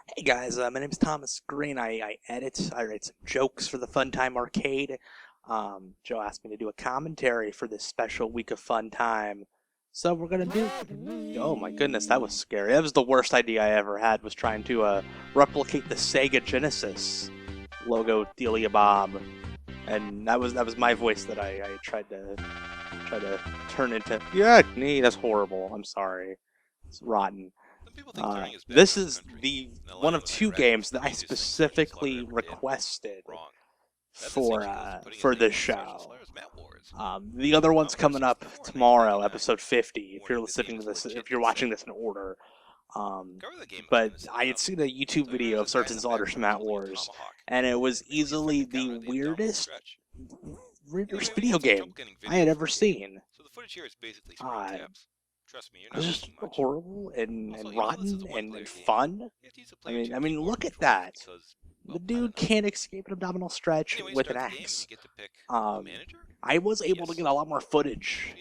Hey guys, my name is Thomas Green. I edit, I write some jokes for the Funtime Arcade. Joe asked me to do a commentary for this special week of Funtime. So we're gonna do. Oh my goodness, that was scary. That was the worst idea I ever had. Was trying to replicate the Sega Genesis logo Delia Bob, and that was my voice that I tried to turn into. Yeah, nee, that's horrible. I'm sorry. It's rotten. This is the one of two games that I specifically requested for this show. The other one's coming up tomorrow, episode 50. If you're listening to this, if you're watching this in order, but I had seen a YouTube video of Search and Slaughter Smat Wars, and it was easily the weirdest video game I had ever seen. It was just horrible and rotten and fun. I mean, look at that. The dude can't escape an abdominal stretch with an axe. I was able to get a lot more footage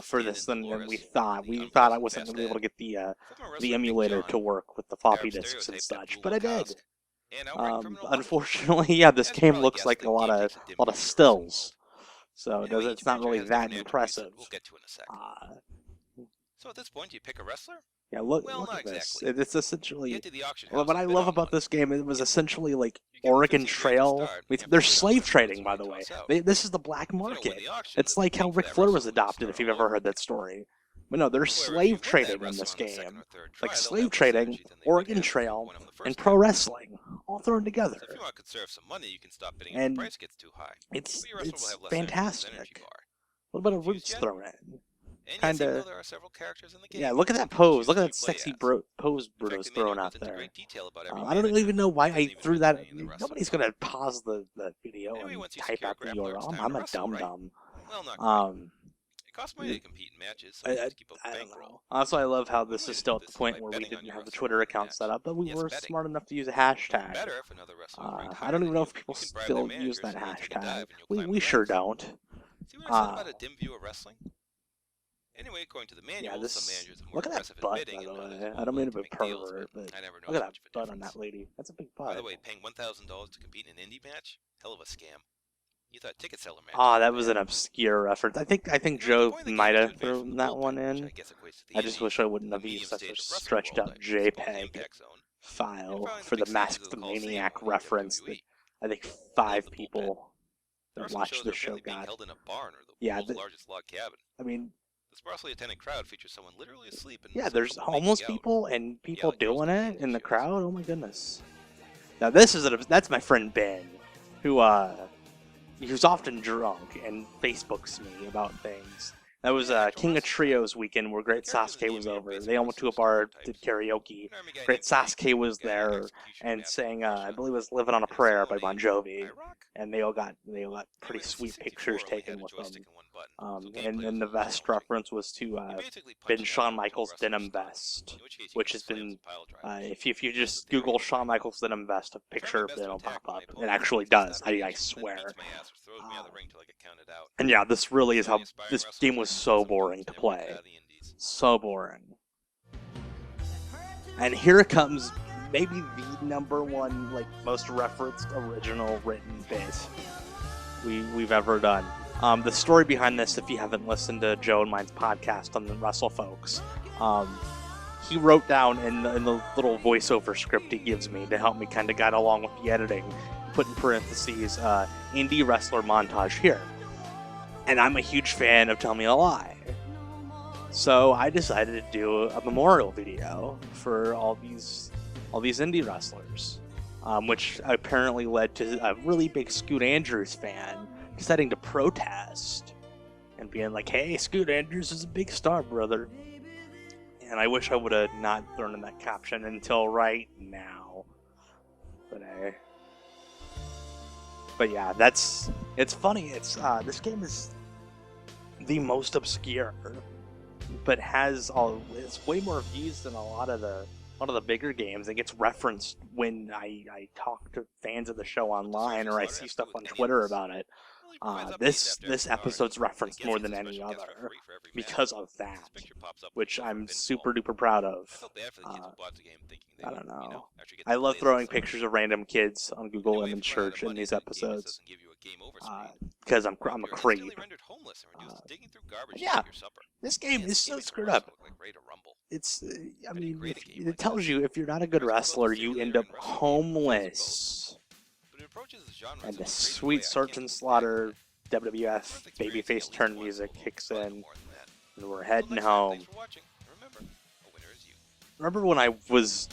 for this than we thought. We thought I wasn't going to be able to get the emulator to work with the floppy disks and such, but I did. Unfortunately, yeah, this game looks like a lot of stills, so it's not really that impressive. So at this point, do you pick a wrestler? Yeah, look at this. It's essentially. What I love about this game, it was essentially like Oregon Trail. There's slave trading, by the way. This is the black market. It's like how Ric Flair was adopted, if you've ever heard that story. But no, there's slave trading in this game. Like slave trading, Oregon Trail, and pro wrestling, all thrown together. If you want to conserve some money, you can stop bidding if the price gets too high. It's fantastic. A little bit of roots thrown in. Kind of. Yeah, look at that pose. Look at that sexy pose Bruno's throwing out there. I don't even know why I threw that. Nobody's going to pause the video and type out the URL. I'm a dum-dum. It costs money to compete in matches, so I don't know. Also, I love how this is still at the point where we didn't have the Twitter account set up, but we were smart enough to use a hashtag. I don't even know if people still use that hashtag. We sure don't. See what I said about a dim view of wrestling? Anyway, according to the manual, some managers are more look at that butt, by the way. I don't mean to be pervert, but look at that butt on that lady. That's a big butt. By the way, paying $1,000 to compete in an indie match? Hell of a scam. You thought ticket seller match. That was an obscure reference. I think Joe might have thrown that one in. I just wish I wouldn't have used such a stretched out JPEG file for the Mask the Maniac reference that I think 5 people that watched the show got. Yeah, I mean, the sparsely attended crowd features someone literally asleep. Yeah, there's homeless people and people doing it in the crowd. Oh my goodness! Now that's my friend Ben, who's often drunk and Facebooks me about things. That was King of Trios weekend where Great Sasuke was over. They all went to a bar, did karaoke. Great Sasuke was there and sang, I believe it was "Living on a Prayer" by Bon Jovi, and they all got pretty sweet pictures taken with them. And then the vest reference was to Ben Shawn Michaels denim vest, which has been, if you just Google Shawn Michaels denim vest, a picture of it will pop up. It actually does, I swear. And yeah, this really is how this game was so boring to play. So boring. And here comes maybe the #1 most referenced original written bit we've ever done. The story behind this, if you haven't listened to Joe and mine's podcast on the Wrestle Folks, he wrote down in the little voiceover script he gives me to help me kind of guide along with the editing, put in parentheses, indie wrestler montage here. And I'm a huge fan of Tell Me a Lie. So I decided to do a memorial video for all these indie wrestlers, which apparently led to a really big Scoot Andrews fan deciding to protest and being like, "Hey, Scoot Andrews is a big star, brother." And I wish I would have not thrown in that caption until right now. But yeah, it's funny. It's this game is the most obscure, but it's way more views than a lot of the bigger games. It gets referenced when I talk to fans of the show online or I see stuff on Twitter about it. This episode's referenced more than any other because of that, which I'm super duper proud of. I don't know. I love throwing pictures of random kids on Google Image Search in these episodes because I'm a creep. Yeah, this game is so screwed up. It's, I mean, it tells you if you're not a good wrestler, you end up homeless. And the sweet Search and Slaughter WWF babyface turn music kicks in, and we're heading home. Remember when I was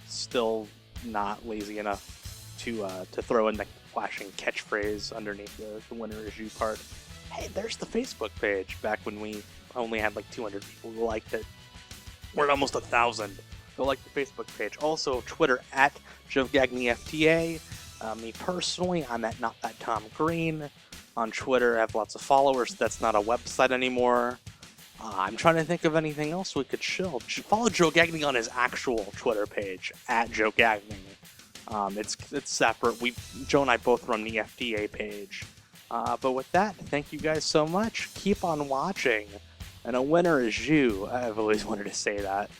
still not lazy enough to throw in the flashing catchphrase underneath the winner is you part? Hey, there's the Facebook page. Back when we only had like 200 people who liked it. We're at almost 1,000. Go like the Facebook page. Also, Twitter at JoeGagneFTA. Me personally, I'm at NotThatTomGreen. On Twitter, I have lots of followers. That's not a website anymore. I'm trying to think of anything else we could show. Follow Joe Gagne on his actual Twitter page, at Joe Gagne. It's separate. Joe and I both run the FDA page. But with that, thank you guys so much. Keep on watching. And a winner is you. I've always wanted to say that.